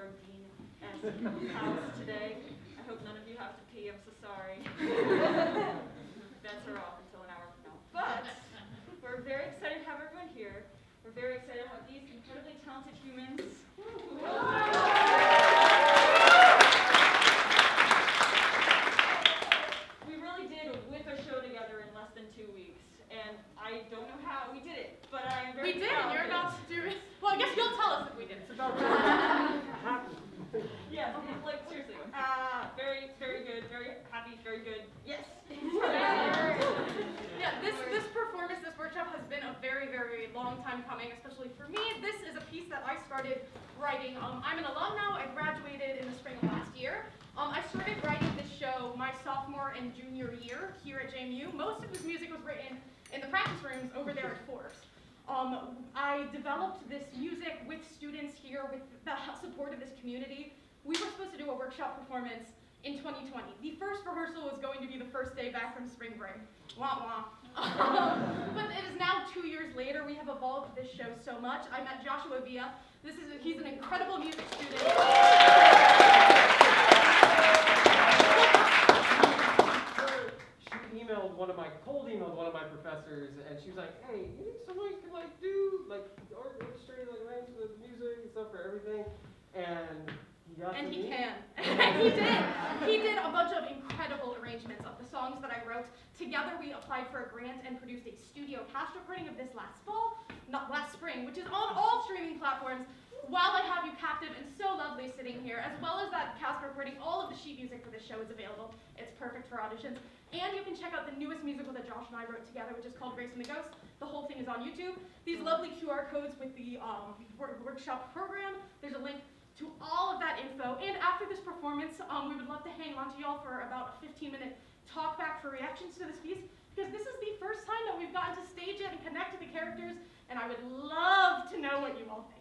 sardine house today. I hope none of you have to pee. I'm so sorry. Bets are off until an hour from now. But we're very excited to have everyone here. We're very excited to have these incredibly talented humans who we really did whip a show together in less than 2 weeks. And I don't know how we did it, but I'm very We did, proud and you're of it. about to do it. Well, I guess you'll tell us if we did. So don't. Yes, like seriously. Very, very good, very happy, very good. Yes. Yeah, this performance, this workshop has been a very, very long time coming, especially for me. This is a piece that I started writing. I'm an alum now. I graduated in the spring of last year. I started writing this show my sophomore and junior year here at JMU. Most of this music was written in the practice rooms over there at Forbes. I developed this music with students here, with the support of this community. We were supposed to do a workshop performance in 2020. The first rehearsal was going to be the first day back from spring break. Wah wah. But it is now 2 years later. We have evolved this show so much. I met Joshua Villa. He's an incredible music student. Cold emailed one of my professors, and she was like, "Hey, you think someone could orchestrate arrange the music and stuff for everything?" And he got And to he me. can. And he did. He did a bunch of incredible arrangements of the songs that I wrote. Together we applied for a grant and produced a studio cast recording of this last spring, which is on all streaming platforms. While I have you captive and so lovely sitting here, as well as that cast recording, all of the sheet music for this show is available. It's perfect for auditions. And you can check out the newest musical that Josh and I wrote together, which is called Racing the Ghost. The whole thing is on YouTube. These lovely QR codes with the workshop program. There's a link to all of that info. And after this performance, we would love to hang on to y'all for about a 15-minute talk back for reactions to this piece, because this is the first time that we've gotten to stage it and connect to the characters, and I would love to know what you all think.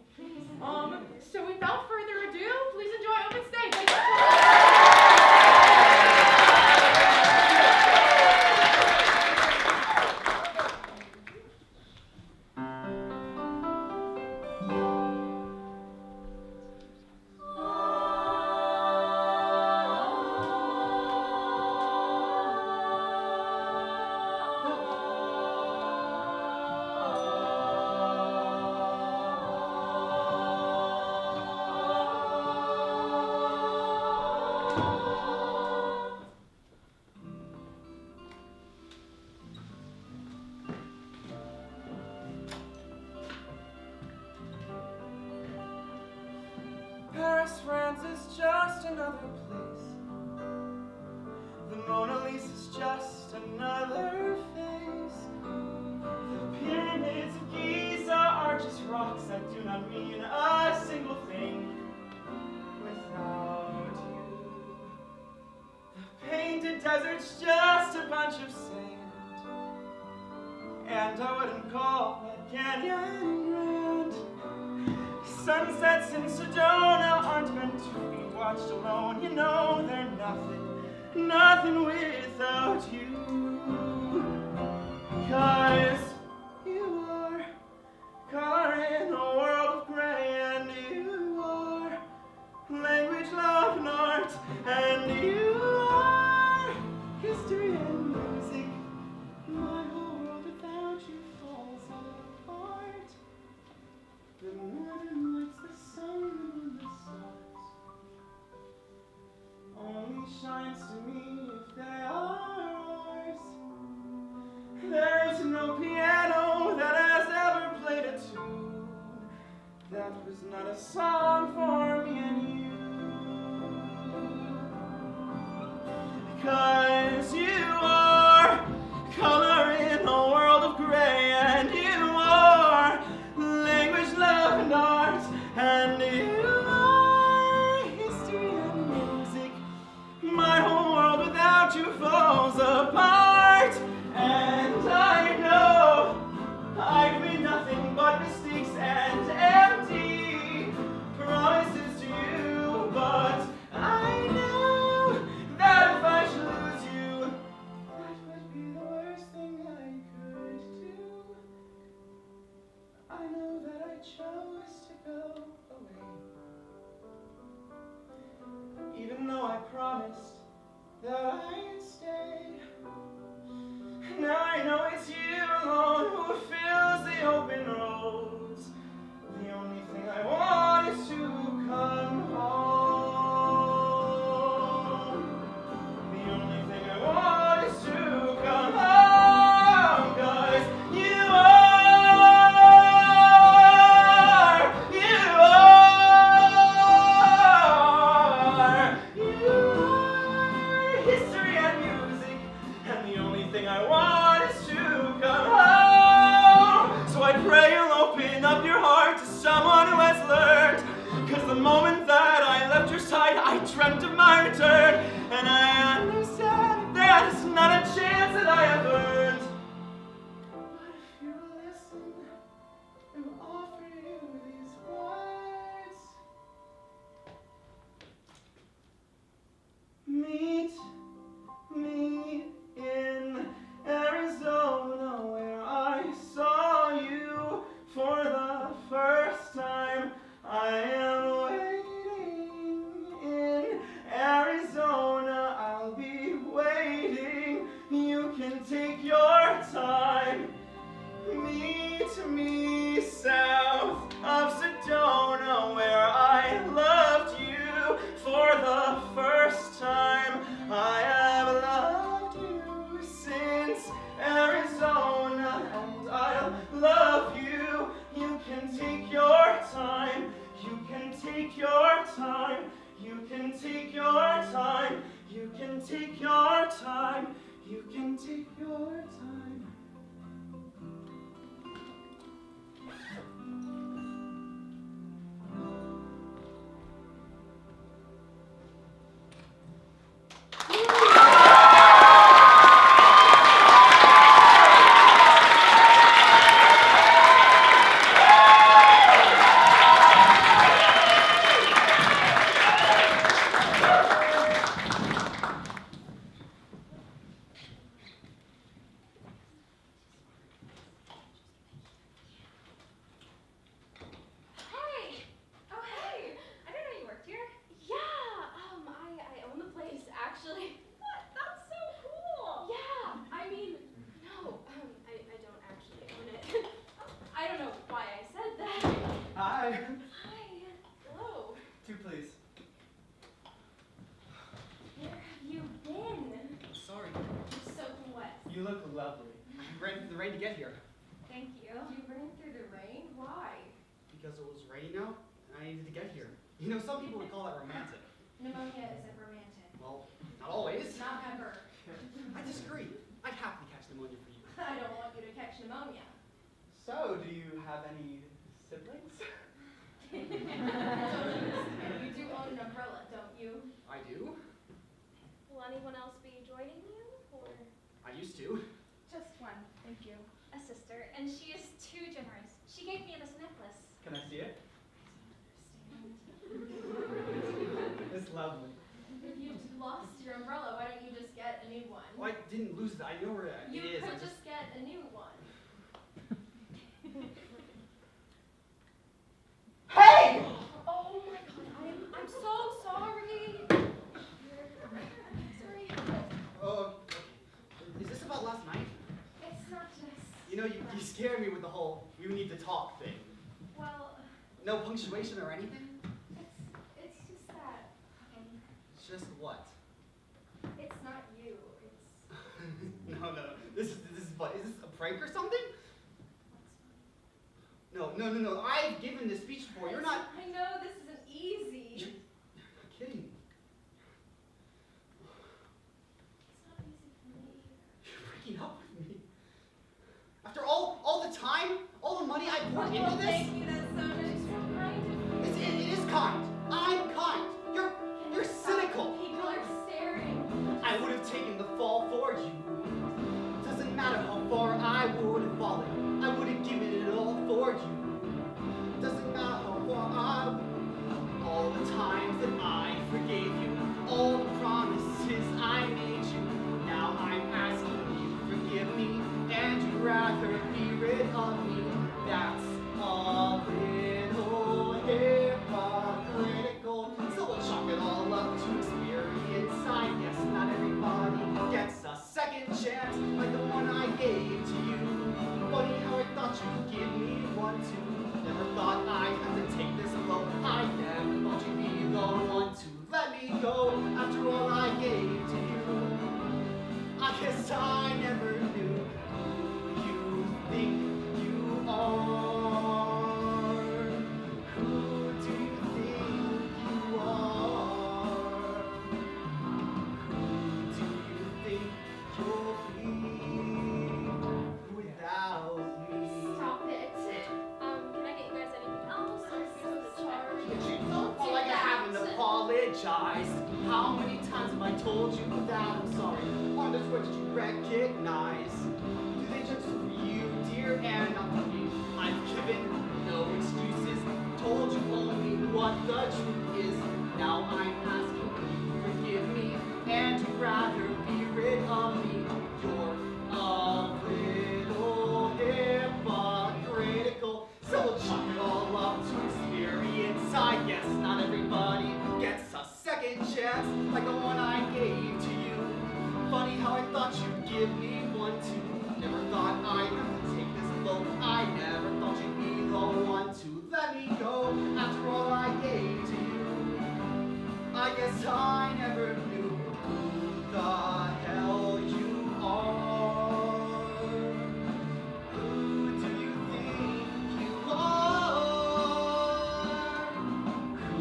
So without further ado, please enjoy Open Stage. Thank you so much. Paris, France is just another place. The Mona Lisa's just another face. The pyramids of Giza are just rocks that do not mean a single thing without you. The painted desert's just a bunch of sand, and I wouldn't call that canyon grand. Sunsets in Sedona aren't meant to be watched alone. You know they're nothing without you. 'Cause you are color in a world of gray, and you are language, love, and art, and you are history and music. My whole world without you falls apart. The northern lights, the sun, and the stars only shines to me if they are ours. There is no piano that has ever played a tune that was not a song for me and you. 'Cause you are color in a world of gray, and you are language, love, and art, and you are history and music. My whole world without you falls apart, and I know I've been nothing but mistakes and empty promises. your time. You can take your time. You can take your time. You can take your time. Hey! Oh, hey! I didn't know you worked here. Yeah, I own the place, actually. What? That's so cool! Yeah, I mean, no, I don't actually own it. I don't know why I said that. Hi. Hi. Hello. 2, please. Where have you been? Sorry. You're soaking wet. You look lovely. You ran through the rain to get here. Thank you. You ran through the rain? Why? Because it was raining out, and I needed to get here. You know, some people would call that romantic. Pneumonia isn't romantic. Well, not always. Not ever. I disagree. I'd happily catch pneumonia for you. I don't want you to catch pneumonia. So, do you have any siblings? You do own an umbrella, don't you? I do. Will anyone else be joining you? Or I used to. Just one, thank you. a sister, and she is too generous. She gave me this necklace. Can I see it? It's lovely. If you lost your umbrella, why don't you just get a new one? Well, I didn't lose it. I know where it You is. could just get a new one. Hey! Oh my god, I'm so sorry. Sorry. Oh, is this about last night? It's not just. You know, you scared me with the whole "you need to talk" thing. Well, No punctuation or anything? it's just that. Just what? It's not you. It's. No. This is what? Is this a prank or something? No. I've given this speech before. You're not I know this isn't easy. You're kidding. It's not easy for me either. You're breaking up with me. After all the time, all the money I poured into this. Thank you. That's so nice. So kind of you. It is kind. I'm kind. You're cynical. People are staring. I would have taken the fall for you. Doesn't matter how far I would have fallen. I would have given it all for you. Doesn't matter how far I would. All the times that I forgave you. All the promises I made you. Now I'm asking you to forgive me. And you'd rather be rid of me. That's a little hypocritical. So we'll chalk it all up to experience. I guess not everybody gets a second chance like the one I gave to you. Funny how I thought you'd give me one too. Never thought I'd have to take this alone. I never thought you'd be the one to let me go after all I gave to you. I guess I never knew who you think you are. Who do you think you are? Who do you think you'll be without me? Stop it. Can I get you guys anything else? Or I'm so sorry. Well, like I haven't apologized. How many times have I told you that I'm sorry? On those words you recognize. Do they just for you, dear, and not for me? I've given no excuses. Told you only what the truth is. Now I'm asking you to forgive me, and you'd rather be rid of me. You're a little hypocritical. So we'll chalk it all up to experience. I guess not everybody gets a second chance like the one I gave to you. Funny how I thought you'd give me one too. Never thought I'd have to take this alone. I never thought you'd be the one to let me go after all I gave to you. I guess I never knew who the hell you are. Who do you think you are? Who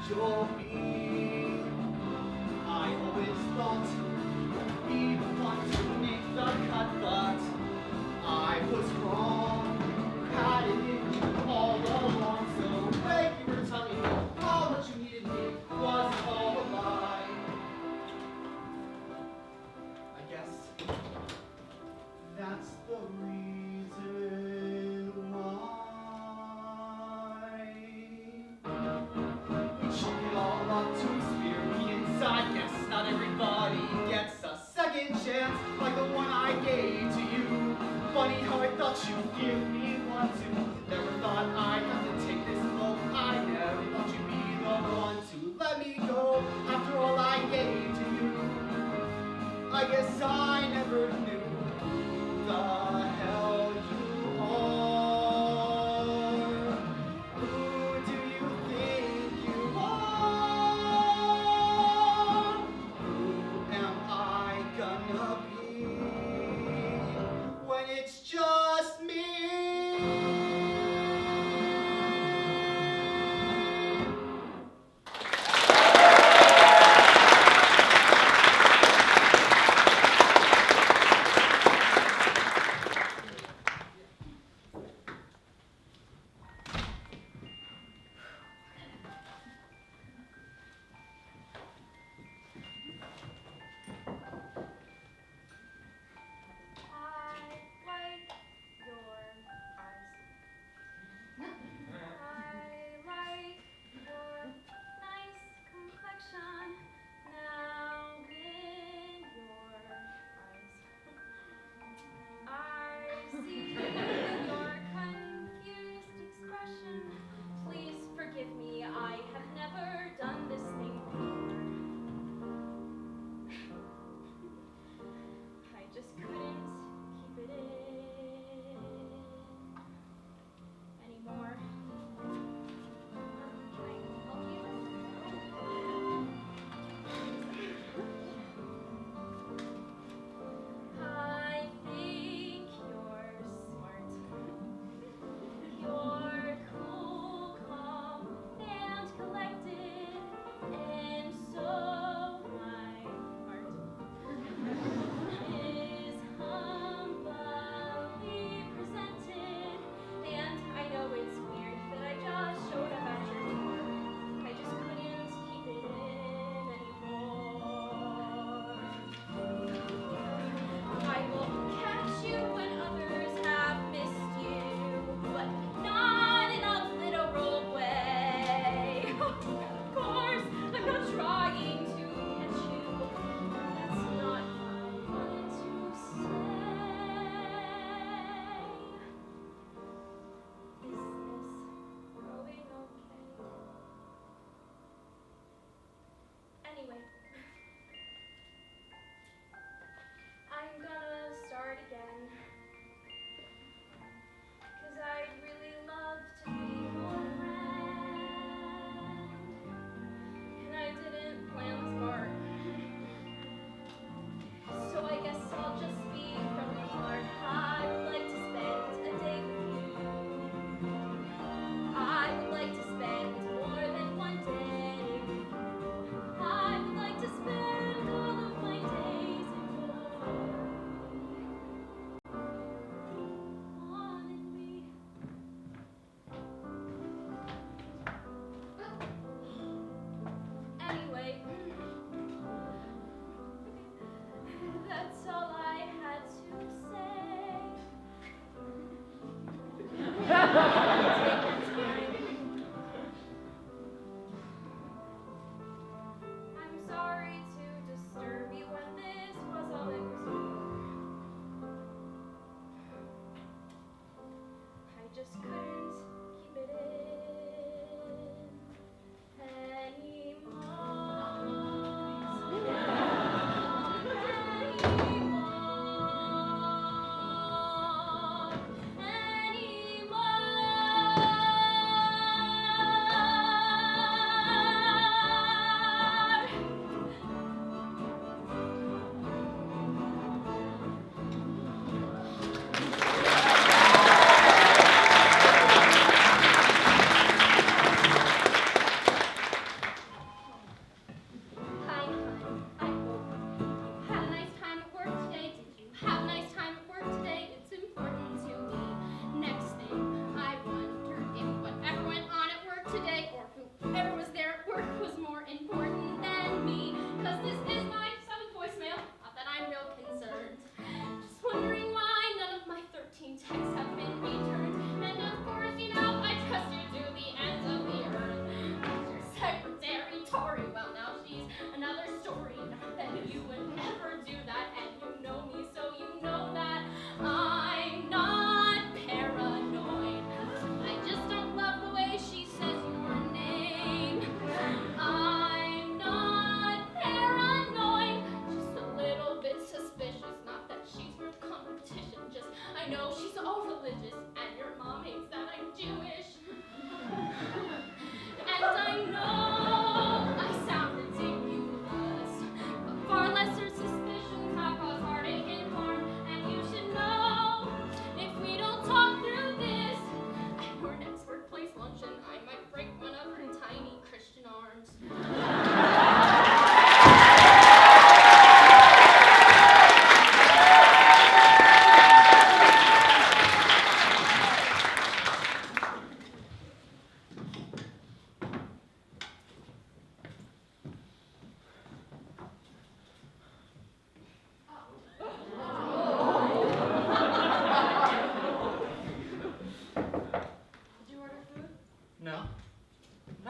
you'll be. I always thought you'd be the one to make the cut, but I was wrong. Had it in you all along, so thank you for telling me all that you needed me was all a lie. I guess that's the reason why we chalk it all up to experience. I guess not everybody gets a second chance like the one I gave to you. Funny how I thought you'd give me one too. Never thought I'd have to take this blow. I never thought you'd be the one to let me go after all I gave to you. I guess I never knew who the hell you are. Who do you think you are? Who am I gonna be when it's just me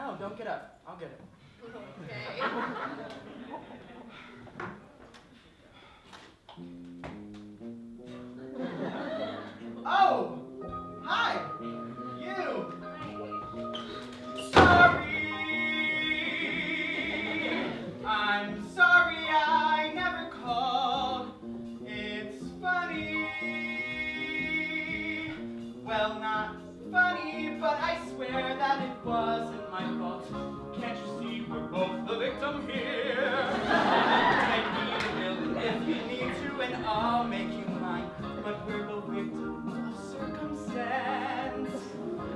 No, don't get up. I'll get it. Okay. Oh! Hi! You! Sorry! I'm sorry I never called. It's funny. Well, not funny, but I swear that it wasn't my fault. Can't you see we're both the victim here? Make me the villain if you need to, and I'll make you mine. But we're both victims of circumstance.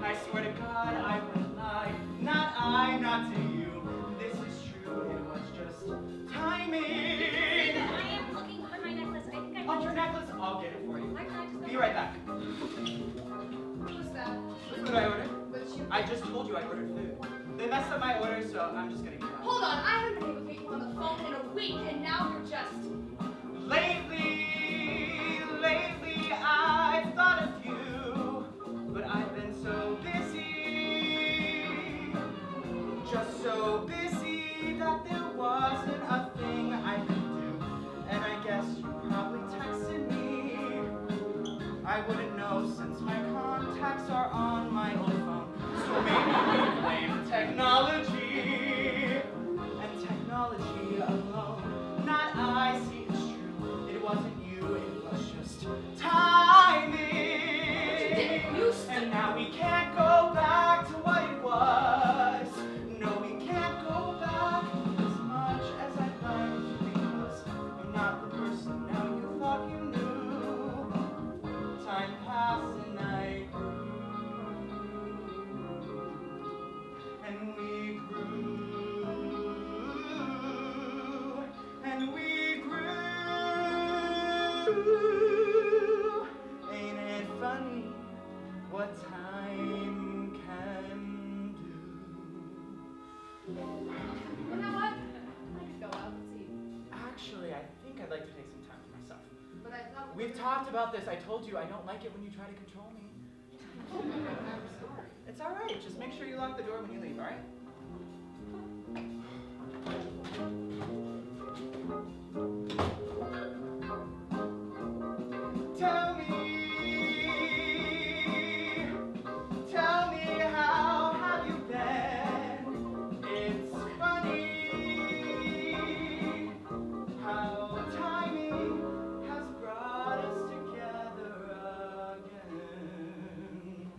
I swear to God I wouldn't lie. Not to you. This is true, it was just timing. I am looking for my necklace. I think I Oh, your necklace? I'll get it for you. Why can't I just Be right back. Who's that? The food I ordered? But you. I just told you I ordered food. They messed up my order, so I'm just gonna get out. Hold on, I haven't been able to get you on the phone in a week, and now you're just. Lately, I've thought of you, but I've been so busy, just so busy that there wasn't a thing I could do. And I guess you probably texted me. I wouldn't know since my contacts are on my old phone. So maybe we blame technology, and technology alone. Not I, see it's true. It wasn't you, it was just timing. And now we can't go back to what it was. No, we can't go back as much as I'd like to, because I'm not the person now you thought you knew. Time passed and I grew, and we grew, and we grew. Ain't it funny what time can do? You know what? I could go out and see. Actually, I think I'd like to take some time for myself. But I thought. We've talked about this. I told you I don't like it when you try to control me. I'm sorry. It's all right. Just make sure you lock the door when you leave, all right? Tell me, how have you been? It's funny how timing has brought us together again.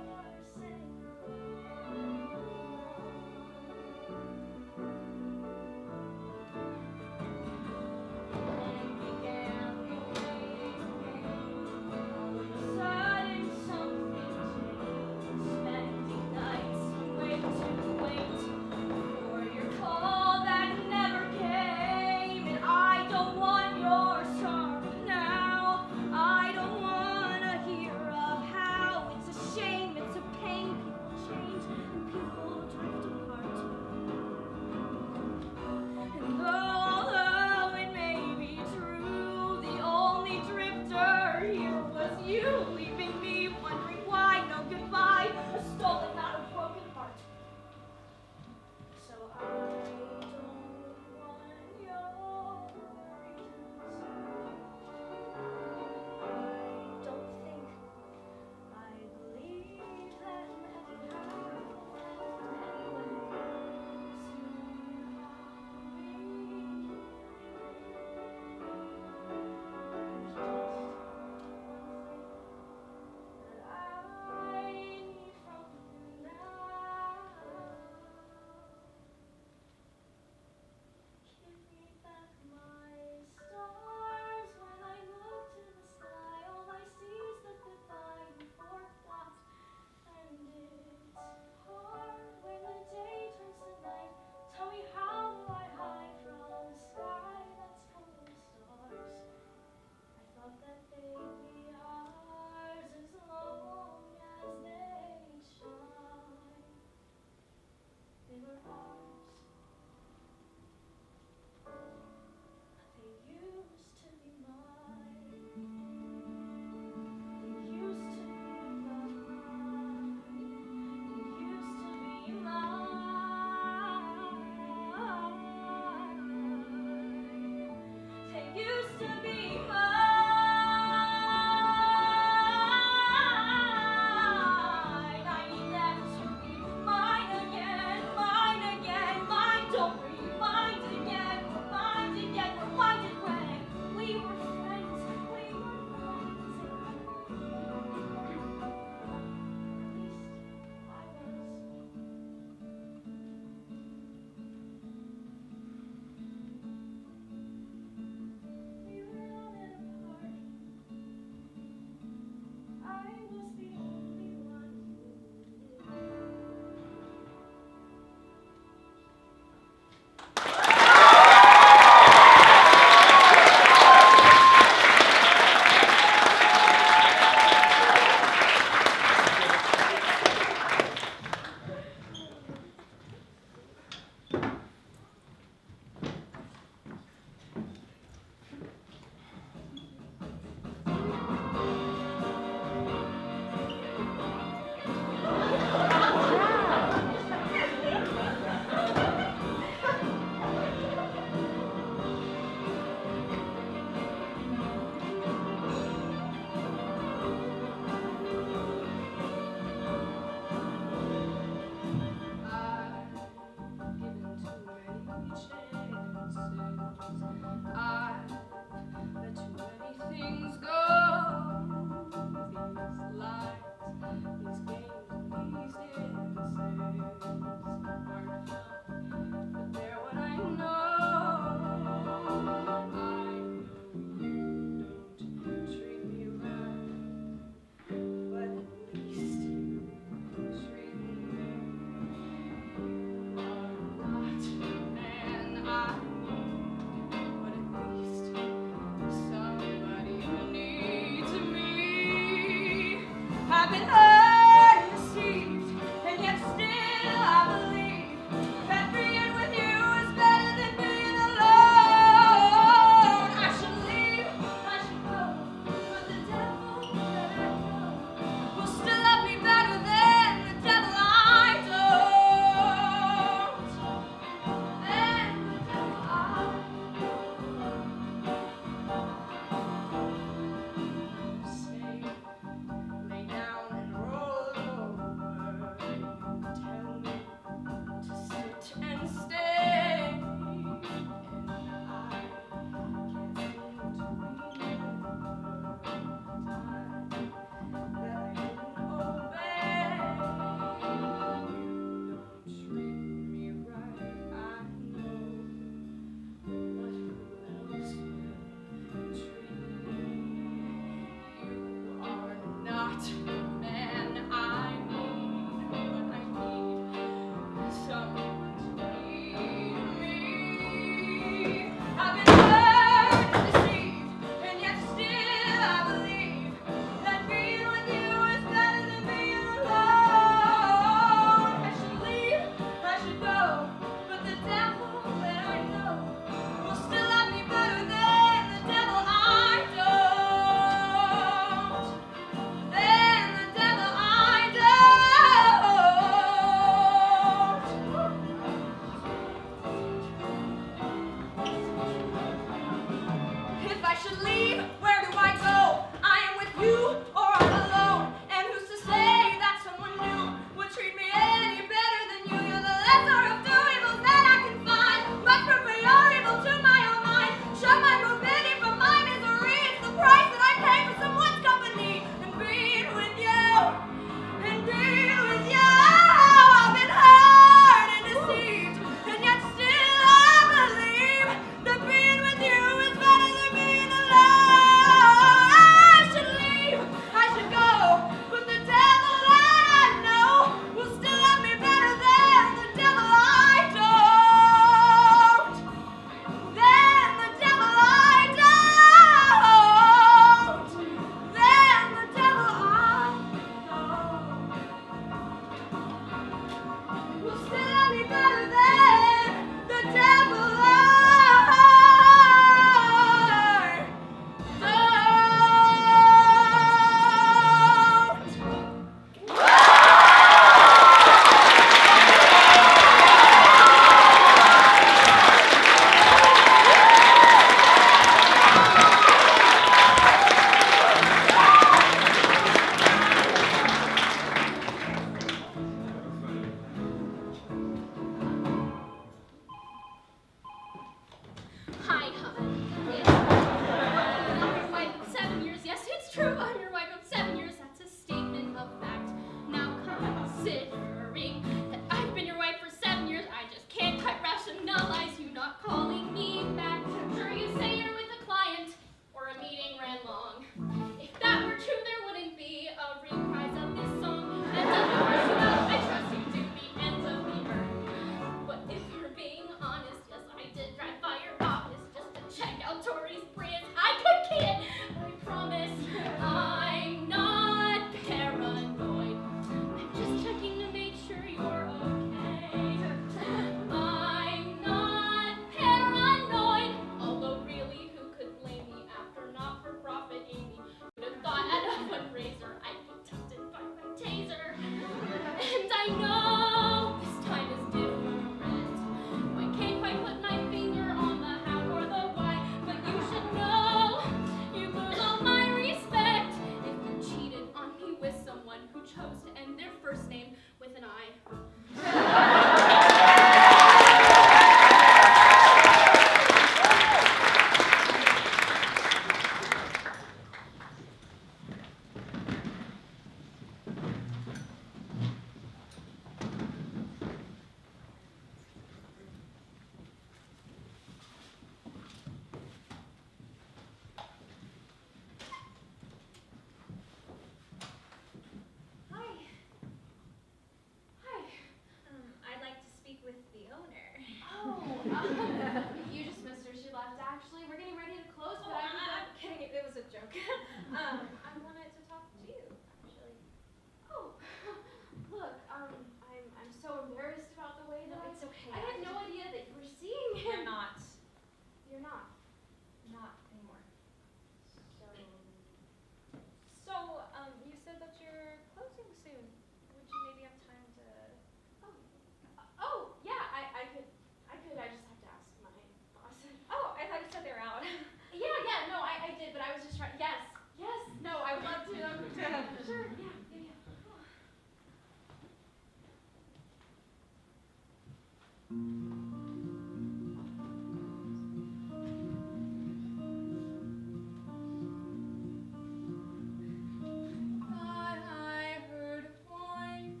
Thought I heard a voice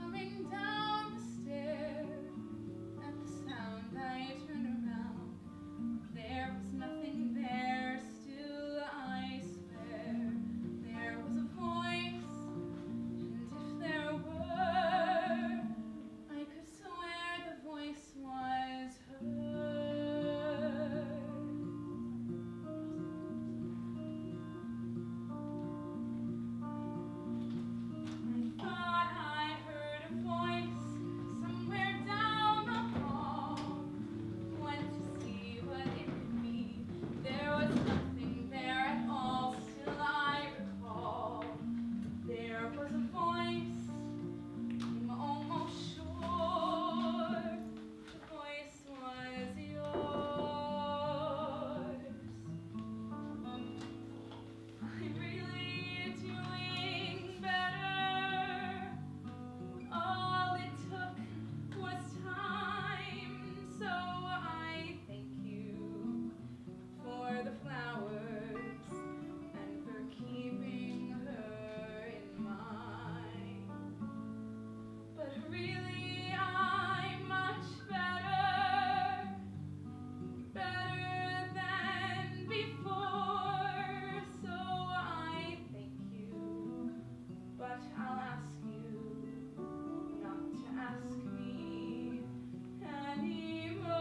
coming down the stairs. At the sound I turned around. There was nothing there, still I swear. There was a voice, and if there were, I could swear the voice was hers. I thought I heard a voice somewhere down the hall. Went to see what it could be. There was nothing there at all. Still I recall. There was a voice. I'm almost sure the voice was yours. I'm really doing better. All it took was time, so I thank you for the flowers and for keeping her in mind. But really, I'm much better, better than before. So I thank you, but I'll ask you not to ask me anymore.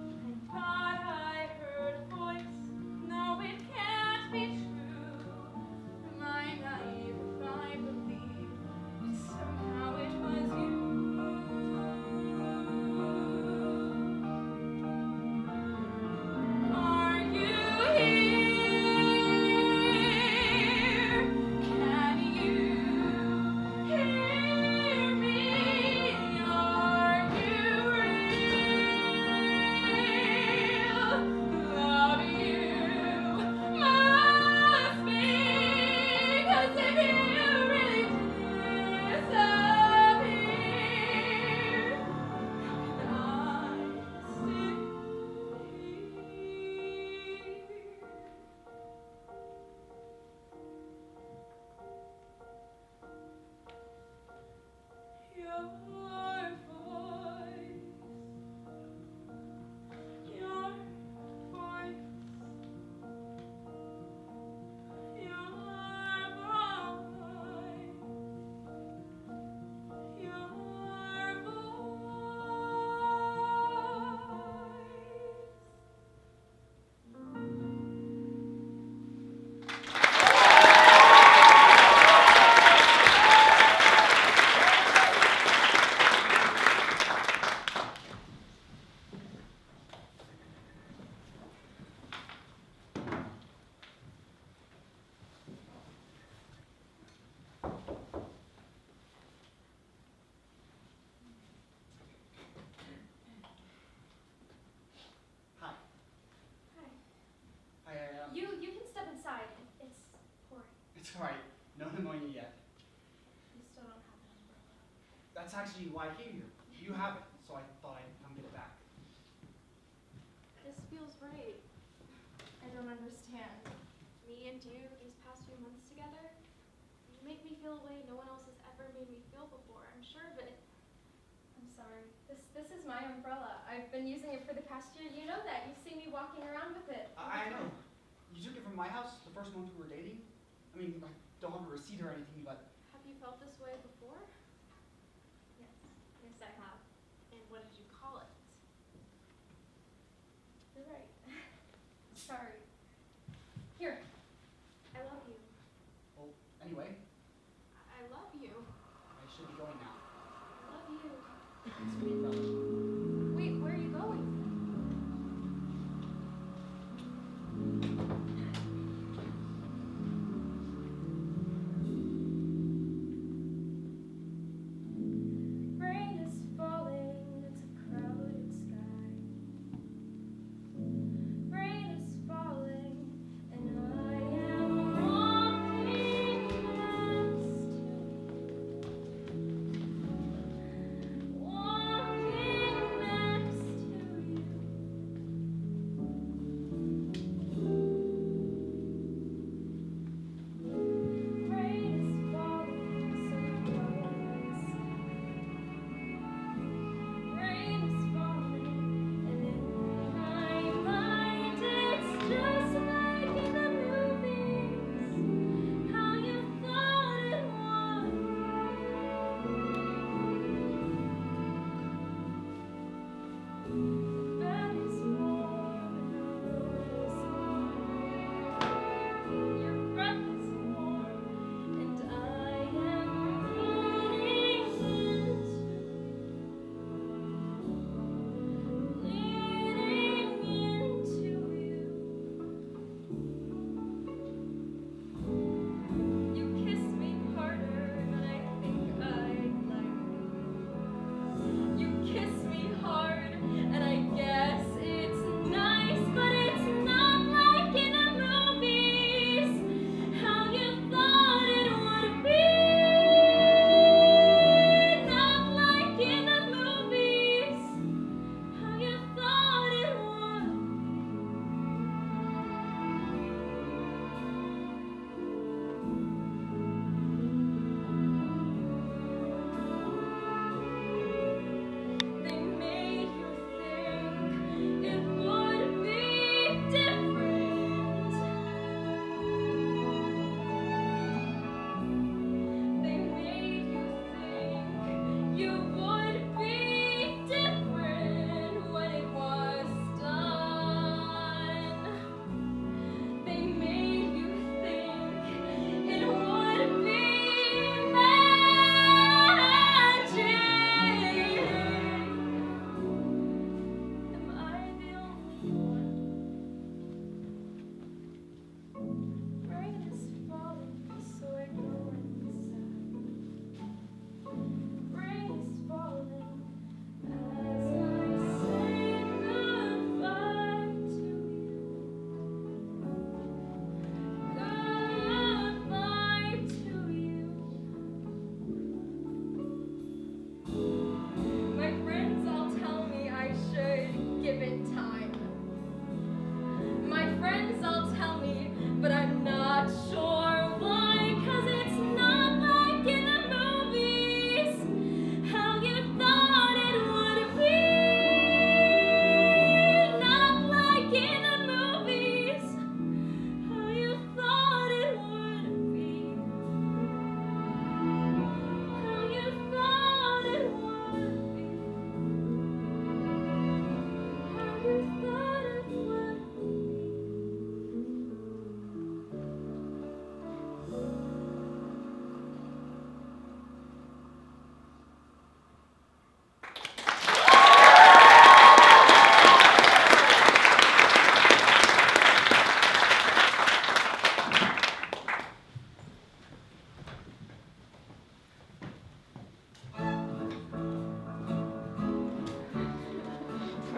I thought I heard a voice. No, it can't be true. Am I naive if I believe somehow it was you? Are you here? Can you hear me? Are you real? Love you must be, 'cause if you really disappear, how can I sit here? Your voice, your voice, your voice, your Hi. Hi. Hi, You can step inside. It's pouring. It's alright. No pneumonia yet. We still don't have an umbrella. That's actually why I came here. You have it, so I thought I'd come get it back. This feels right. I don't understand. Me and you, these past few months together, you make me feel a way no one else has ever made me feel before, I'm sure, but I'm sorry. This is my umbrella. I've been using it for the past year. You know that. You see me walking around with it. I know. You took it from my house the first month we were dating. I mean, I don't have a receipt or anything, but Have you felt this way before? Yes. Yes, I have. And what did you call it? You're right. Sorry. Here. I love you. well, anyway, I love you. I should be going now. I love you. Thanks for the umbrella. Wait, where are you going? Rain is falling, it's a crowded sky.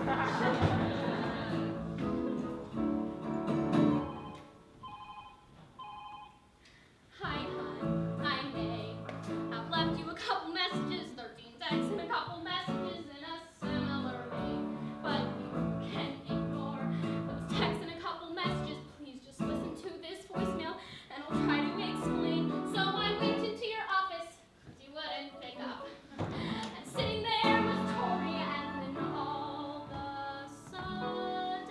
Hi, hon. I'm May. I've left you a couple messages, 13 texts and a couple messages in a similar vein. But you can ignore those texts and a couple messages. Please just listen to this voicemail and I'll try to explain. So I went into your office, but you wouldn't pick up. And sitting there was Tori, and then all of a sudden.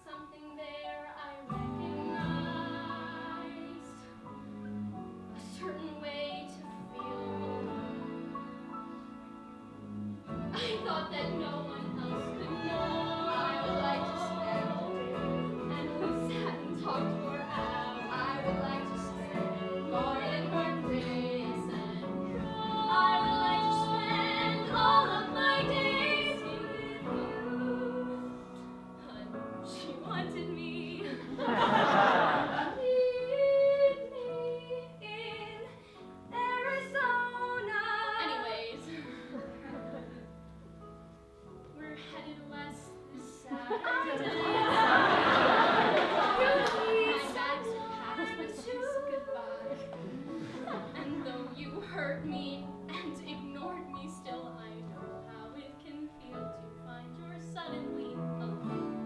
Something there I recognized, a certain way to feel. I thought that no one else could know I would like to spend all day, and we sat and talked for hours. I would like to spend more in her grace, and I would like to spend all of my days with you. But she wanted me. Leave me in Arizona. Anyways, we're headed west this Saturday. My bags are packed, but she's goodbye. And though you hurt me and ignored me, still I know how it can feel to find you're suddenly alone.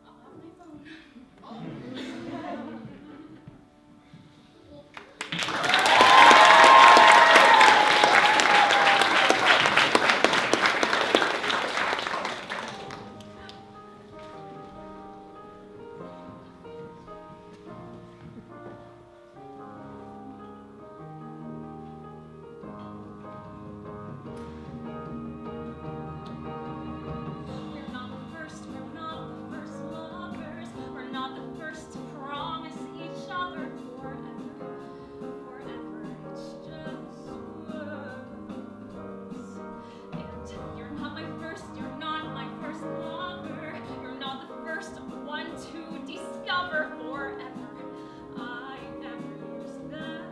I'll have my phone. We're not the first lovers. We're not the first to promise each other forever. Forever, it's just words. And you're not my first, you're not my first lover. You're not the first one to discover forever. I never used that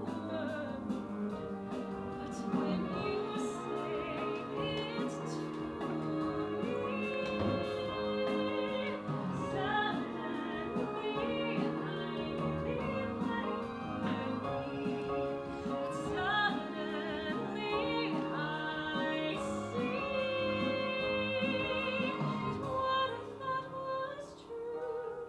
word. But when you say it to me, suddenly I feel like suddenly I see what I thought was true.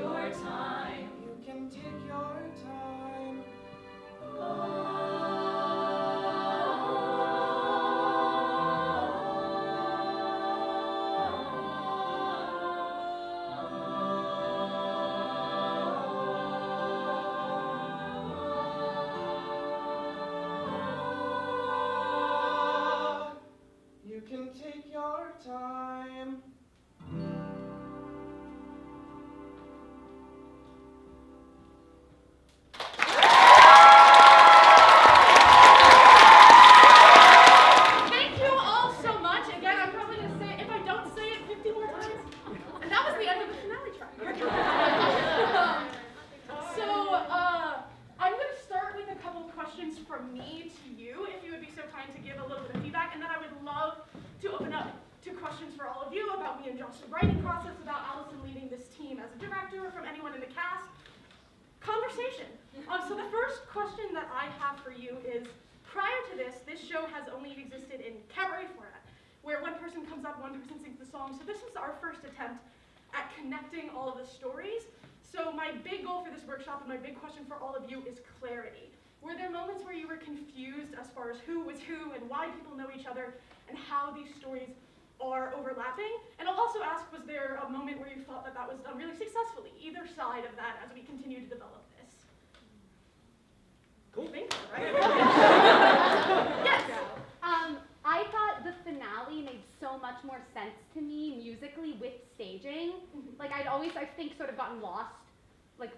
your time. You can take your time. You can take your time. Thank you all so much. Again, I'm probably going to say it if I don't say it 50 more times. And that was the end of the finale track. So, I'm going to start with a couple questions from me to you, if you would be so kind to give a little bit of feedback. And then I would love to open up to questions for all of you about me and Josh's writing process, about Allison leading this team as a director, from anyone in the cast. Conversation. So the first question that I have for you is, prior to this show has only existed in cabaret format, where one person comes up, one person sings the song. So this was our first attempt at connecting all of the stories. So my big goal for this workshop and my big question for all of you is clarity. Were there moments where you were confused as far as who was who and why people know each other and how these stories are overlapping? And I'll also ask, was there a moment where you thought that that was done really successfully, either side of that, as we continue to develop this? Cool. Think so, right? Yes. I thought the finale made so much more sense to me musically with staging. Like I think sort of gotten lost, like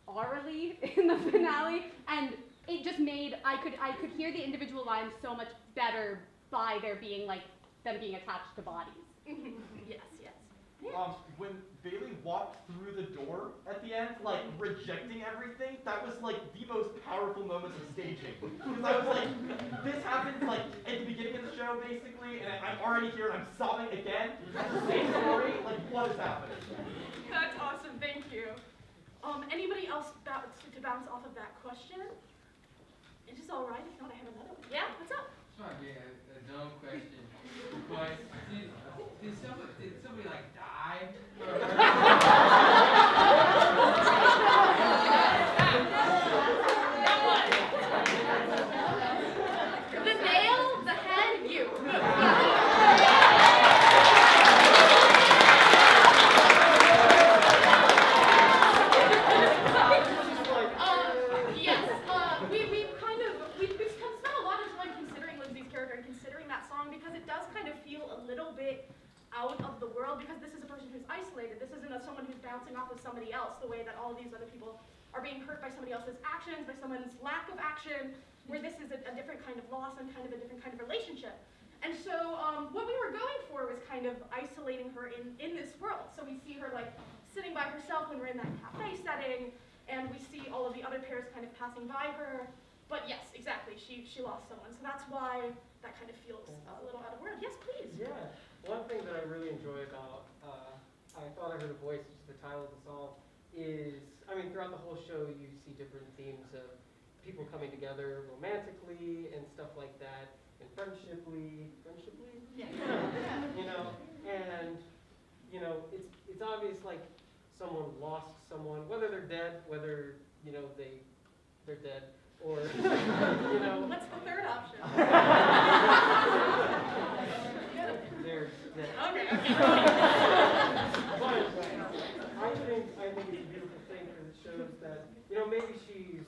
aurally in the finale, and it just made I could hear the individual lines so much better by there being like them being attached to bodies. Yes, yes. When Bailey walked through the door at the end, like rejecting everything, that was like the most powerful moments of staging. Because I was like, this happens like at the beginning of the show basically, and I'm already here and I'm sobbing again. That's the same story. Like, what is happening? That's awesome. Thank you. Anybody else to bounce off of that question? Is this all right? If not, I have another one. Yeah, what's up? This might be a dumb question, but did somebody like die? The nail, the head, you. Yes. We've spent a lot of time considering Lindsay's character and considering that song because it does kind of feel a little bit out of the world because this is a person who's isolated. This isn't someone who's bouncing off of somebody else the way that all these other people are being hurt by somebody else's actions, by someone's lack of action, where this is a different kind of loss and kind of a different kind of relationship. And so what we were going for was kind of isolating her in this world. So we see her like sitting by herself when we're in that cafe setting, and we see all of the other pairs kind of passing by her. But yes, exactly, she lost someone. So that's why that kind of feels a little out of world. Yes, please. Yeah. One thing that I really enjoy about I Thought I Heard a Voice, which is the title of the song, is, I mean, throughout the whole show you see different themes of people coming together romantically and stuff like that, and friendshiply? Yeah. You know, and, you know, it's obvious like someone lost someone, whether they're dead, whether, you know, they're dead, or, you know. What's the third option? They're dead. Okay. But I think it's a beautiful thing because it shows that, you know, maybe she's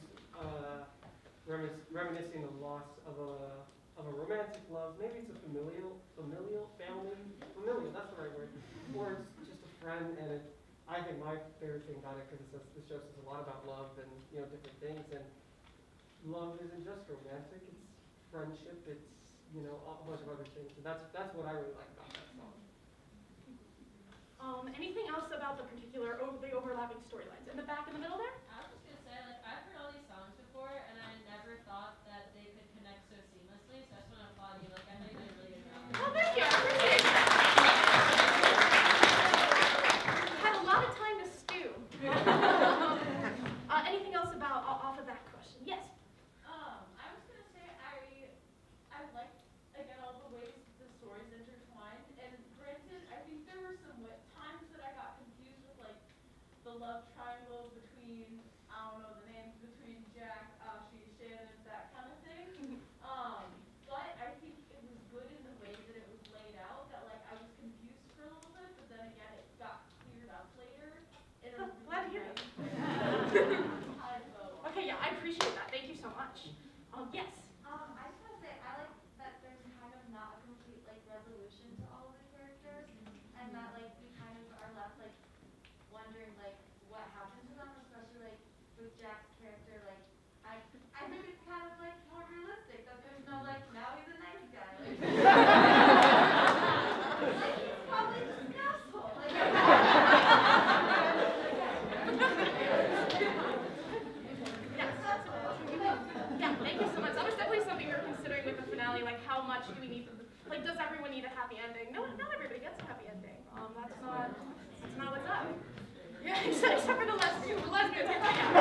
reminiscing the loss of a romantic love. Maybe it's a familial, that's the right word. Or it's just a friend, and I think my favorite thing about it, because this show says a lot about love and, you know, different things, and love isn't just romantic, it's friendship, it's, you know, a bunch of other things. And that's what I really like about that song. Anything else about the particular, the overlapping storylines? In the back, in the middle there? I was just gonna say, like, I've heard all these songs before, and I never thought that they could connect so seamlessly, so I just want to applaud you. Like, I think you did a really good job. Oh, thank you. I appreciate that. Had a lot of time to stew. Anything else about off of that question? Yes. I was gonna say I liked again all the ways the stories intertwined, and granted, I think there were some times that I got confused with like triangles between, I don't know the names, between Jack, Ashi, Shannon, that kind of thing. But I think it was good in the way that it was laid out, that like I was confused for a little bit, but then again it got cleared up later. In a Glad to hear it. I vote. Okay, yeah, I appreciate that. Thank you so much. Yes. I just want to say, I like that there's kind of not a complete, like, resolution to all of the characters, and that, like, we kind of are left, like, wondering, like, what happened to them, especially, like, with Jack's character, like, I think it's kind of, like, more realistic, that there's no, like, now he's a nice guy, like, like he's probably just an asshole, like, Yeah, thank you so much. That was definitely something we were considering with the finale, like how much do we need, like does everyone need a happy ending? No, not everybody gets a happy ending. That's not what's up. Yeah, except for the lesbians. The lesbians get taken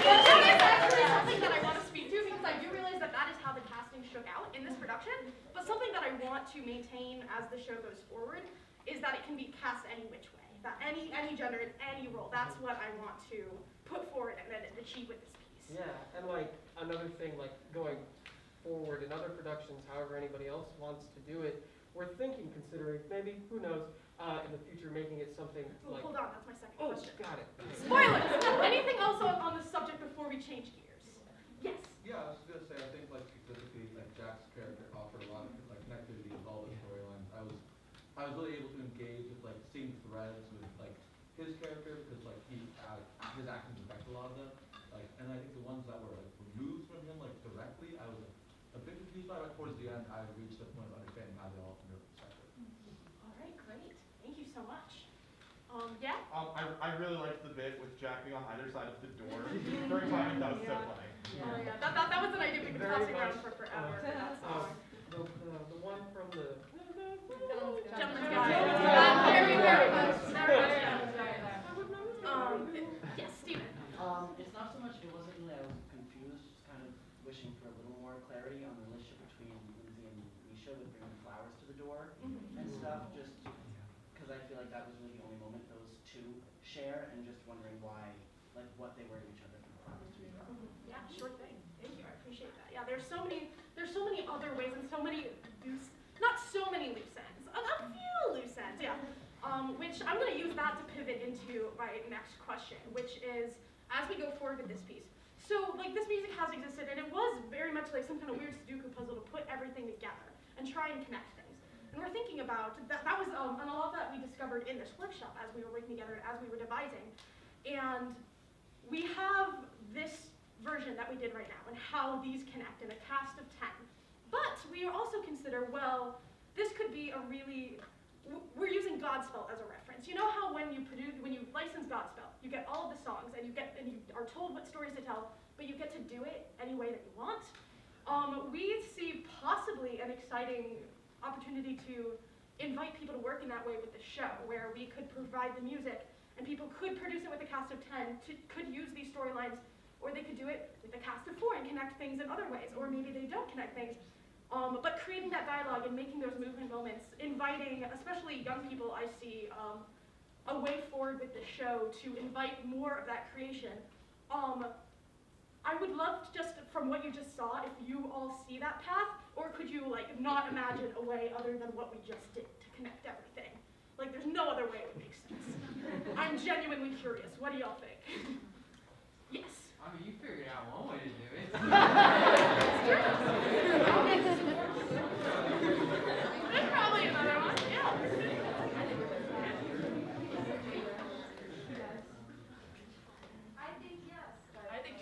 That is actually something that I want to speak to because I do realize that that is how the casting shook out in this production. But something that I want to maintain as the show goes forward is that it can be cast any which way. That any gender in any role. That's what I want to put forward and achieve with this piece. Yeah, and like another thing, like going forward in other productions, however anybody else wants to do it, we're considering, maybe, who knows, in the future making it something Well, like. hold on, that's my second Oh, question. got it. Spoilers! Anything else on the subject before we change gears? Yes. Yeah, I was just gonna say, I think like specifically like Jack's character offered a lot of like connectivity with all the storylines. I was really able to engage with like seeing threads with like his character because like his actions affect a lot of them. Like, and I think the ones that were like removed from him like directly, I was a bit confused by. But towards the end, I reached a point of understanding how they all from their perspective. All right, great. Thank you so much. Yeah? I really liked the bit with Jack being on either side of the door during timing. That was so funny. Oh yeah, that was an idea we've been Very tossing around much, for forever. That song. The one from the. Gentleman's Guide. Very, very much. Very much. Yes, Steven. It's not so much, it wasn't really, I was confused, just kind of wishing for a little more clarity on the relationship between Lindsay and Misha with bringing flowers to the door and stuff, just because I feel like that was really the only moment those two share, and just wondering why, like what they were to each other for the flowers to be brought. Yeah, sure thing. Thank you. I appreciate that. Yeah, there's so many other ways and so many not so many loose ends, a few loose ends, yeah. Which I'm going to use that to pivot into my next question, which is as we go forward with this piece. So like this music has existed, and it was very much like some kind of weird Sudoku puzzle to put everything together and try and connect things. And we're thinking about that. That was and a lot that we discovered in this workshop as we were working together and as we were devising. And we have this version that we did right now and how these connect in a cast of 10. But we also consider, well, this could be a really, we're using Godspell as a reference. You know how when you license Godspell, you get all of the songs and you are told what stories to tell, but you get to do it any way that you want. We see possibly an exciting opportunity to invite people to work in that way with the show, where we could provide the music and people could produce it with a cast of 10, could use these storylines, or they could do it with a cast of 4 and connect things in other ways, or maybe they don't connect things. But creating that dialogue and making those movement moments, inviting, especially young people, I see a way forward with the show to invite more of that creation. I would love to just, from what you just saw, if you all see that path, or could you like not imagine a way other than what we just did to connect everything? Like there's no other way it would make sense. I'm genuinely curious. What do y'all think? Yes. I mean, you figured out one way to do it. There's probably another one, yeah. I think yes. I think.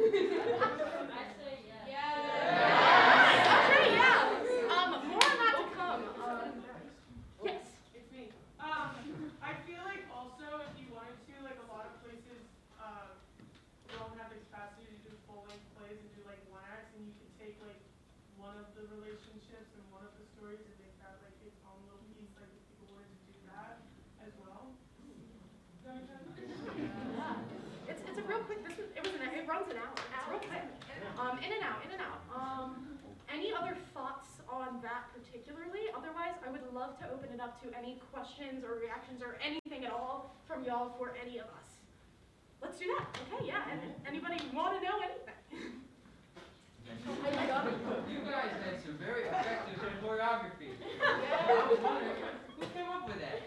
I say yes. Okay, yeah. More on that to come. Yes. It's me. I feel like also if you wanted to, like a lot of places don't have the capacity to do full-length plays and do like one acts, and you could take like one of the relationships and one of the stories and make that like its own little piece, like if people wanted to do that as well. It's a real quick. It runs an hour. It's real quick. In and out. Any other thoughts on that particularly? Otherwise, would love to open it up to any questions or reactions or anything at all from y'all for any of us. Let's do that. Okay, yeah. And anybody want to know anything? You guys had some very effective choreography. I was wondering, who came up with that?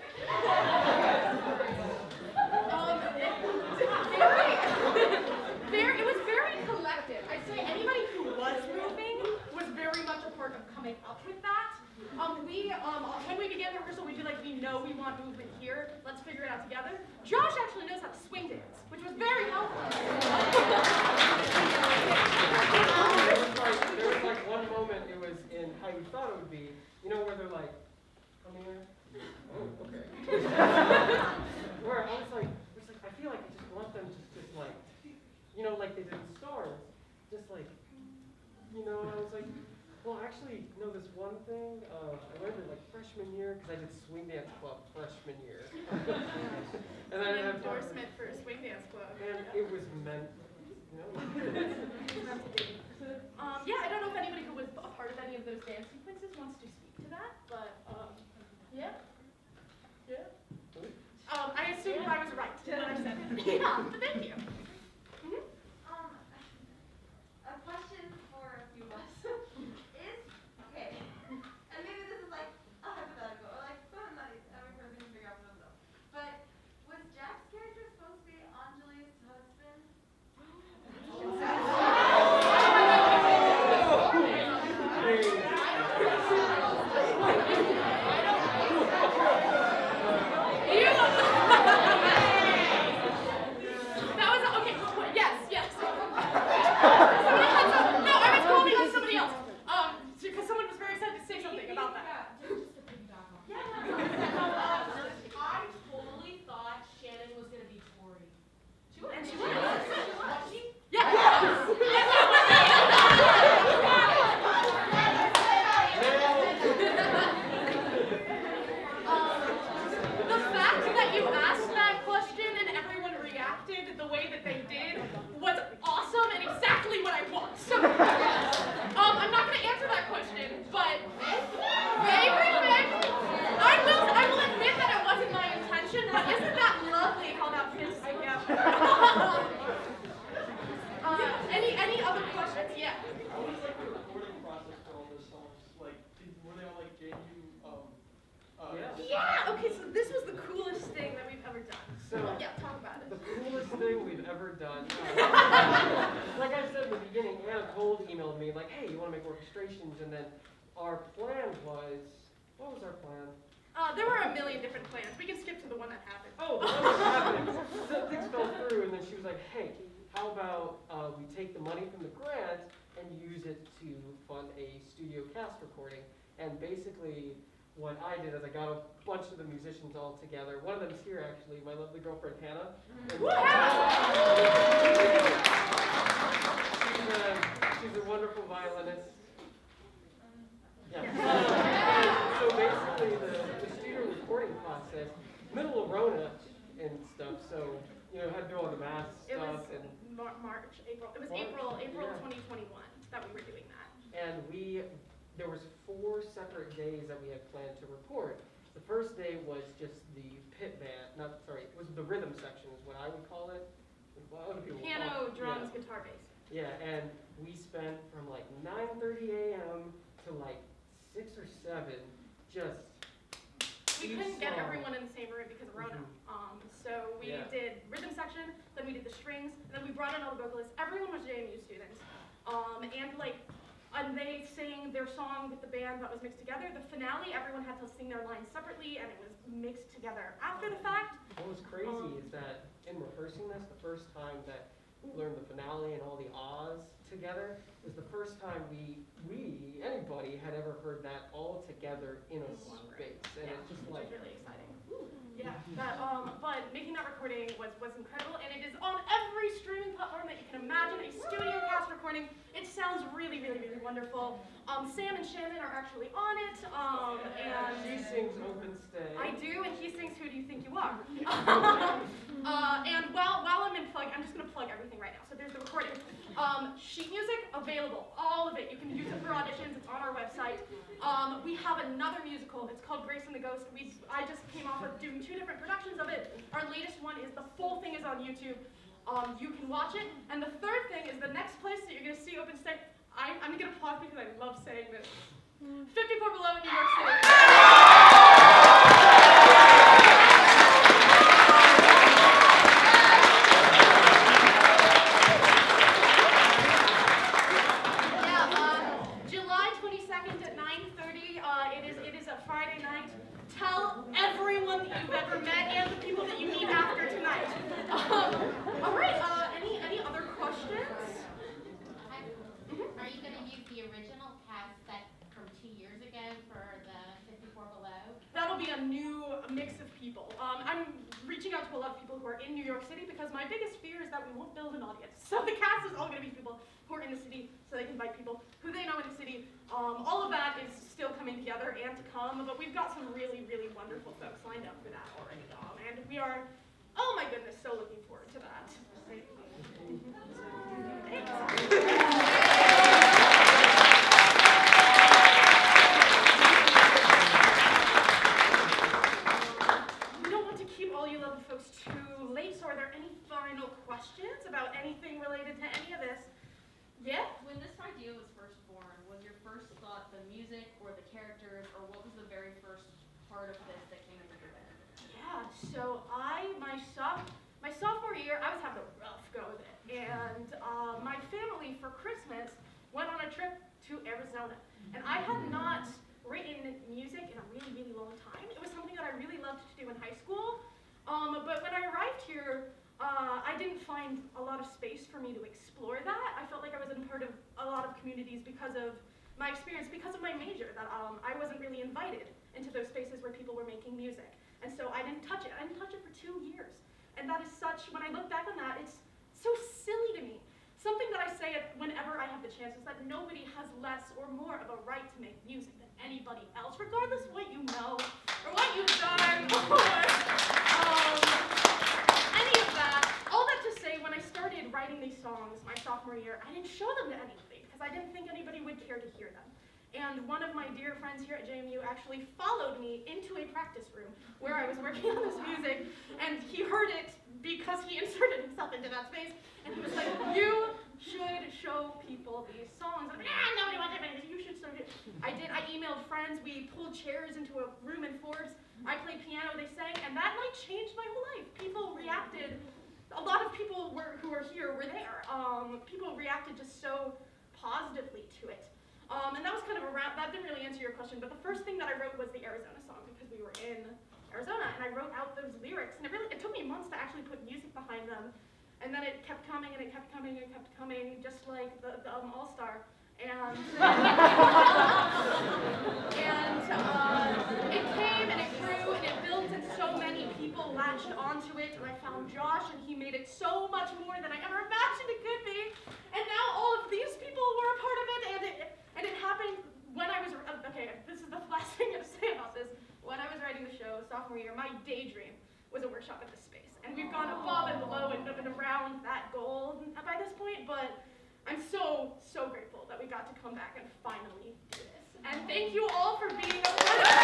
It was very collective. I'd say anybody who was moving was very much a part of coming up with that. When we began the rehearsal, we'd be like, we know we want movement here. Let's figure it out together. Josh actually knows how to swing dance, which was very helpful. There was like one moment, it was in How You Thought It Would Be, you know, where they're like, come here. Oh, okay. Where I was like, I feel like I just want them just like, you know, like they did in Stars. Just like, you know, and I was like, well, actually, no, this one thing, I learned it like freshman year, because I did Swing Dance Club freshman year. And An I had endorsement for Swing Dance Club. and it was meant, you know. Yeah, I don't know if anybody who was a part of any of those dance sequences wants to speak to that, but yeah. Yeah. I assumed I was right when I said it. Yeah, but thank you. A question for a few of us is, okay, and maybe this is like a hypothetical, or like something that every person can figure out for themselves, but was Jack's character supposed to be Anjali's husband? That was okay. Yes. Somebody had some, no, I was calling on somebody else. Because someone was very excited to say something about that. Just to piggyback on. Yeah. I totally thought Shannon was gonna be Tori. She was. And she was. Was she? The fact that you asked that question and everyone reacted the way that they did was awesome and exactly what I want. So, I'm not going to answer that question, but I will admit that it wasn't my intention, but isn't that lovely how that fits together? Any other questions? Yeah. What was like the recording process for all those songs? Like, were they all like gave you Yeah, okay, so this was the coolest thing that we've ever done. So, yeah, talk about it. the coolest thing we've ever done. Like I said in the beginning, Anna Cole emailed me like, hey, you want to make orchestrations? And then our plan was, what was our plan? There were a million different plans. We can skip to the one that happened. Oh, the one that happened. So things fell through, and then she was like, hey, how about we take the money from the grant and use it to fund a studio cast recording? And basically, what I did is I got a bunch of the musicians all together. One of them's here, actually, my lovely girlfriend, Hannah. She's a wonderful violinist. Yeah. So basically, the studio recording process, middle of Rona and stuff, so, you know, had to do all the math It was stuff. And March, April. It was March, April yeah. 2021 that we were doing that. And there was 4 separate days that we had planned to record. The first day was just the pit band, it was the rhythm section is what I would call it. What other people Piano, call it. drums, guitar, bass. Yeah, and we spent from like 9:30 a.m. to like 6 or 7 just. We each couldn't get song. everyone in the same room because of Rona. So we Yeah. did rhythm section, then we did the strings, and then we brought in all the vocalists. Everyone was JMU students. And they sang their song with the band that was mixed together. The finale, everyone had to sing their lines separately, and it was mixed together after the fact. What was crazy is that in rehearsing this, the first time that we learned the finale and all the ahs together was the first time anybody had ever heard that all together in a space. And it's just which like, is really exciting. Yeah, but making that recording was incredible, and it is on every streaming platform that you can imagine, a studio cast recording. It sounds really, really, really wonderful. Sam and Shannon are actually on it, and she sings Open Stay. I do, and he sings Who Do You Think You Are? And while I'm in plug, I'm just gonna plug everything right now. So there's the recording. Sheet music available, all of it. You can use it for auditions, it's on our website. We have another musical. It's called Grace and the Ghost. I just came off of doing 2 different productions of it. Our latest one is the full thing is on YouTube. You can watch it. And the third thing is the next place that you're going to see open stage. I'm going to pause because I love saying this. 54 Below in New York City. July 22nd at 9:30. It is a Friday night. Tell everyone that you've ever met and the people that you meet after tonight. All right. Any other questions? Are you going to use the original cast set from 2 years ago for the 54 Below? That'll be a new mix of people. I'm reaching out to a lot of people who are in New York City because my biggest fear is that we won't build an audience. So the cast is all going to be people who are in the city, so they can invite people who they know in the city. All of that is still coming together and to come, but we've got some really, really wonderful folks lined up for that already. And we are, oh my goodness, so looking forward to that. We don't want to keep all you lovely folks too late, so are there any final questions about anything related to any of this? Yeah? When this idea was first born, was your first thought the music or the characters, or what was the very first part of this that came into your head? Yeah, so my sophomore year, I was having a rough go with it. And my family, for Christmas, went on a trip to Arizona. And I had not written music in a really, really long time. It was something that I really loved to do in high school. But when I arrived here, I didn't find a lot of space for me to explore that. I felt like I wasn't part of a lot of communities because of my experience, because of my major, that I wasn't really invited into those spaces where people were making music. And so I didn't touch it. I didn't touch it for 2 years. And that is such, when I look back on that, it's so silly to me. Something that I say whenever I have the chance is that nobody has less or more of a right to make music than anybody else, regardless of what you know or what you've done or any of that. All that to say, when I started writing these songs my sophomore year, I didn't show them to anybody because I didn't think anybody would care to hear them. And one of my dear friends here at JMU actually followed me into a practice room where I was working on this music, and he heard it because he inserted himself into that space, and he was like, you should show people these songs. I'm like, nobody wants it, you should show it. I did, I emailed friends, we pulled chairs into a room in Forbes, I played piano, they sang, and that night changed my whole life. People reacted, a lot of people who were here were there. People reacted just so positively to it. And that was kind of that didn't really answer your question, but the first thing that I wrote was the Arizona song because we were in Arizona, and I wrote out those lyrics, and it took me months to actually put music behind them, and then it kept coming, and it kept coming, and it kept coming, just like the All-Star, and it came, and it grew, and it built, and so many people latched onto it, and I found Josh, and he made it so much more than I ever imagined it could be, and now all of these people were a part of it, and it happened when I was, okay, this is the last thing I'm going to say about this. When I was writing the show, sophomore year, my daydream was a workshop at this space. And we've gone above and below and around that goal by this point, but I'm so, so grateful that we got to come back and finally do this. And thank you all for being a part of it.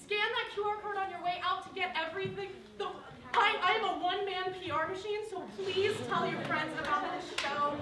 Scan that QR code on your way out to get everything. I am a one-man PR machine, so please tell your friends about this show.